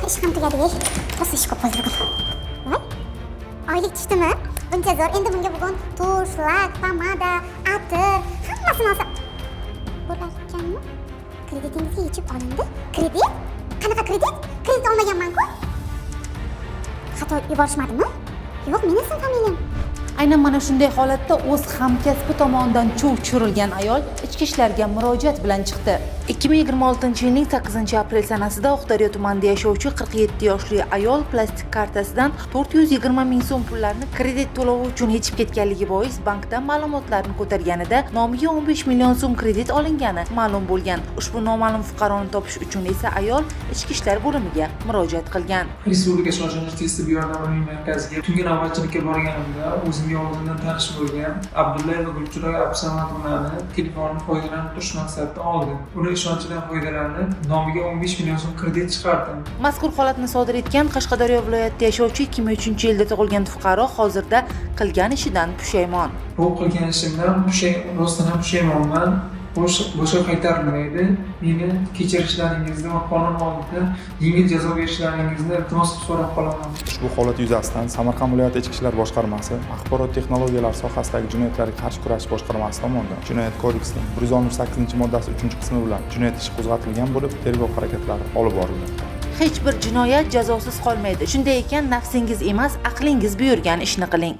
ish ham tugadi. Rosa ish ko'p bo'ldi bugun. Voy. Oylik tushdimi? Buncha zo'r. Endi bunga bugun tush, lak, pomada, atir, hammasini olsa bo'lar ekanmi? Kreditingizga yechib olindi. Kredit? Qanaqa kredit? Kredit olmaganman-ku. Xato yuborishmadimi? Yo'q, meni ismim familiyam. Aynan mana shunday holatda o'z hamkasbi tomonidan chuv tushirilgan ayol ichki ishlarga murojaat bilan chiqdi. 2026-yilning 8-aprel sanasida Oqdaryo tumanida yashovchi 47 yoshli ayol plastik kartasidan 420 ming so'm pullarni kredit to'lovi uchun yechib ketganligi bois bankdan ma'lumotlarni ko'targanida nomiga 15 million so'm kredit olingani ma'lum bo'lgan. Ushbu noma'lum fuqaroni topish uchun esa ayol ichki ishlar bo'limiga murojaat qilgan. Respublika shoshilinch tez tibbiy yordam markaziga tungi navbatchilikka borganimda o'zimga oldindan tanish bo'lgan Abdullayev va Gulchiroy Absamadovlarni telefonini foydalanib turish maqsadida oldim. Uning ishonchidan foydalanib, nomiga 15 million so'm kredit chiqardim. Mazkur holatni sodir etgan Qashqadaryo viloyatida yashovchi 2003-yilda tug'ilgan fuqaro hozirda qilgan ishidan pushaymon. Bu qilgan ishimdan rostdan ham pushaymonman. Boshqa qaytarilmaydi. Meni kechirishlaringizni va qonun oldida yengil jazo berishlaringizni iltimos so'rab qolaman. Ushbu holat yuzasidan Samarqand viloyati Ichki ishlar boshqarmasi axborot texnologiyalari sohasidagi jinoyatlarga qarshi kurashish boshqarmasi tomonidan Jinoyat kodeksining 168-moddasi 3-qismi bilan jinoyat ishi qo'zg'atilgan bo'lib, tergov harakatlari olib borilmoqda. Hech bir jinoyat jazosiz qolmaydi. Shunday ekan, nafsingiz emas, aqlingiz buyurgan ishni qiling.